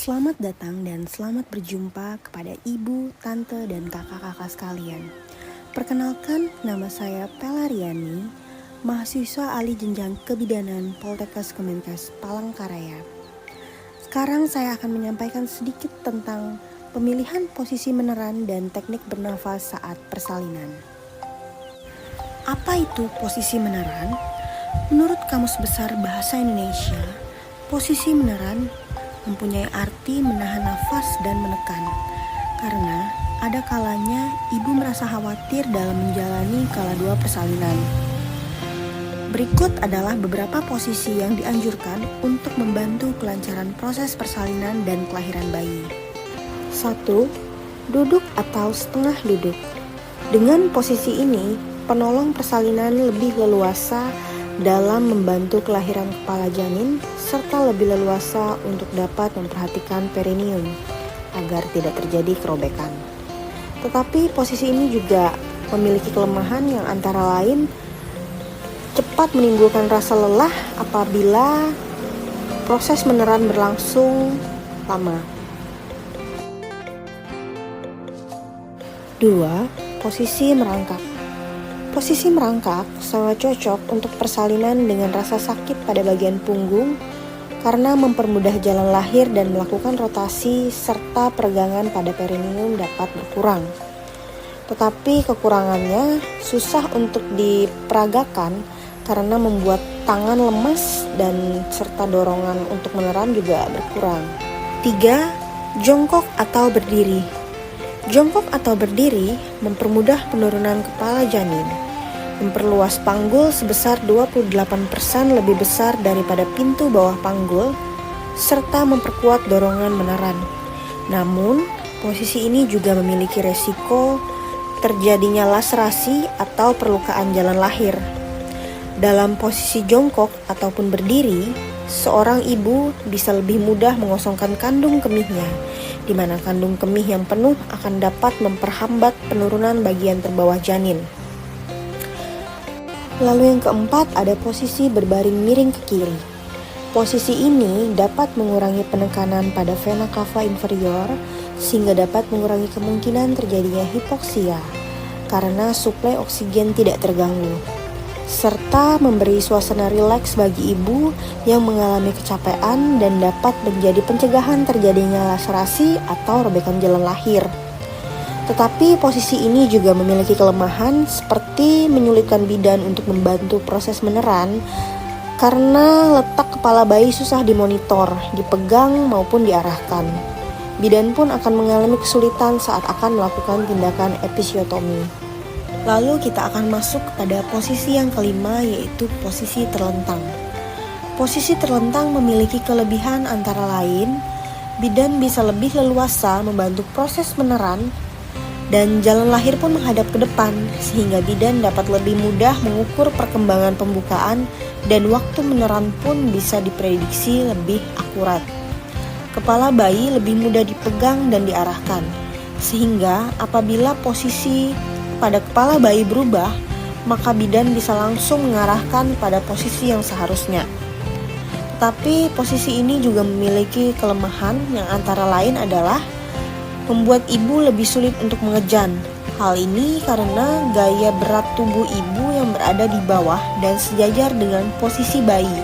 Selamat datang dan selamat berjumpa kepada ibu, tante, dan kakak-kakak sekalian. Perkenalkan, nama saya Pelariani, mahasiswa ahli jenjang kebidanan Poltekkes Kemenkes Palangkaraya. Sekarang saya akan menyampaikan sedikit tentang pemilihan posisi meneran dan teknik bernafas saat persalinan. Apa itu posisi meneran? Menurut Kamus Besar Bahasa Indonesia, posisi meneran mempunyai arti menahan nafas dan menekan, karena ada kalanya ibu merasa khawatir dalam menjalani kala dua persalinan. Berikut adalah beberapa posisi yang dianjurkan untuk membantu kelancaran proses persalinan dan kelahiran bayi. 1. Duduk atau setengah duduk. Dengan posisi ini, penolong persalinan lebih leluasa dalam membantu kelahiran kepala janin serta lebih leluasa untuk dapat memperhatikan perineum agar tidak terjadi kerobekan. Tetapi posisi ini juga memiliki kelemahan yang antara lain cepat menimbulkan rasa lelah apabila proses meneran berlangsung lama. 2. Posisi merangkak. Posisi merangkak sangat cocok untuk persalinan dengan rasa sakit pada bagian punggung karena mempermudah jalan lahir dan melakukan rotasi serta peregangan pada perineum dapat berkurang. Tetapi kekurangannya susah untuk diperagakan karena membuat tangan lemas dan serta dorongan untuk meneran juga berkurang. 3. Jongkok atau berdiri. Jongkok atau berdiri mempermudah penurunan kepala janin, memperluas panggul sebesar 28% lebih besar daripada pintu bawah panggul, serta memperkuat dorongan meneran. Namun, posisi ini juga memiliki resiko terjadinya laserasi atau perlukaan jalan lahir. Dalam posisi jongkok ataupun berdiri, seorang ibu bisa lebih mudah mengosongkan kandung kemihnya, di mana kandung kemih yang penuh akan dapat memperhambat penurunan bagian terbawah janin. Lalu yang keempat ada posisi berbaring miring ke kiri. Posisi ini dapat mengurangi penekanan pada vena cava inferior sehingga dapat mengurangi kemungkinan terjadinya hipoksia karena suplai oksigen tidak terganggu, serta memberi suasana rileks bagi ibu yang mengalami kecapean dan dapat menjadi pencegahan terjadinya laserasi atau robekan jalan lahir. Tetapi posisi ini juga memiliki kelemahan seperti menyulitkan bidan untuk membantu proses meneran karena letak kepala bayi susah dimonitor, dipegang maupun diarahkan. Bidan pun akan mengalami kesulitan saat akan melakukan tindakan episiotomi. Lalu kita akan masuk kepada posisi yang kelima, yaitu posisi terlentang. Posisi terlentang memiliki kelebihan antara lain, bidan bisa lebih leluasa membantu proses meneran dan jalan lahir pun menghadap ke depan sehingga bidan dapat lebih mudah mengukur perkembangan pembukaan dan waktu meneran pun bisa diprediksi lebih akurat. Kepala bayi lebih mudah dipegang dan diarahkan sehingga apabila posisi pada kepala bayi berubah, maka bidan bisa langsung mengarahkan pada posisi yang seharusnya. Tetapi posisi ini juga memiliki kelemahan yang antara lain adalah membuat ibu lebih sulit untuk mengejan. Hal ini karena gaya berat tubuh ibu yang berada di bawah dan sejajar dengan posisi bayi.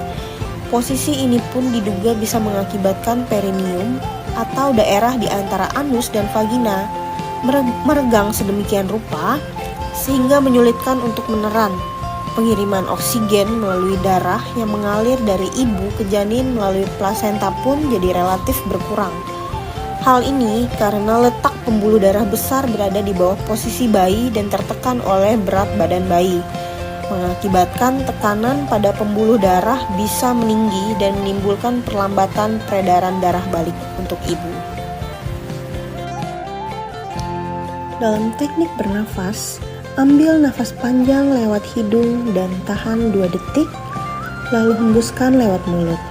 Posisi ini pun diduga bisa mengakibatkan perineum atau daerah di antara anus dan vagina meregang sedemikian rupa sehingga menyulitkan untuk meneran. Pengiriman oksigen melalui darah yang mengalir dari ibu ke janin melalui plasenta pun jadi relatif berkurang. Hal ini karena letak pembuluh darah besar berada di bawah posisi bayi dan tertekan oleh berat badan bayi, mengakibatkan tekanan pada pembuluh darah bisa meninggi dan menimbulkan perlambatan peredaran darah balik untuk ibu. Dalam teknik bernafas, ambil nafas panjang lewat hidung dan tahan 2 detik, lalu hembuskan lewat mulut.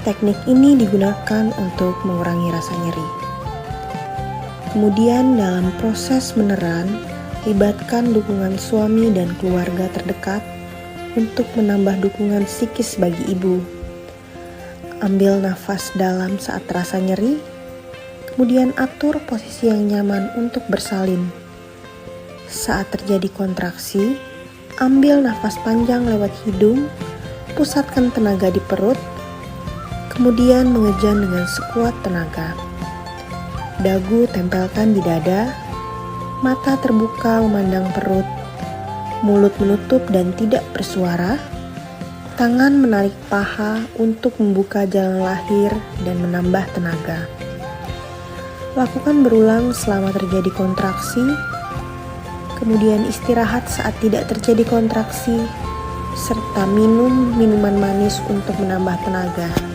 Teknik ini digunakan untuk mengurangi rasa nyeri. Kemudian dalam proses meneran, libatkan dukungan suami dan keluarga terdekat untuk menambah dukungan psikis bagi ibu. Ambil nafas dalam saat terasa nyeri, kemudian atur posisi yang nyaman untuk bersalin. Saat terjadi kontraksi, ambil nafas panjang lewat hidung, pusatkan tenaga di perut, kemudian mengejan dengan sekuat tenaga. Dagu tempelkan di dada, mata terbuka memandang perut, mulut menutup dan tidak bersuara. Tangan menarik paha untuk membuka jalan lahir dan menambah tenaga. Lakukan berulang selama terjadi kontraksi, kemudian istirahat saat tidak terjadi kontraksi, serta minum minuman manis untuk menambah tenaga.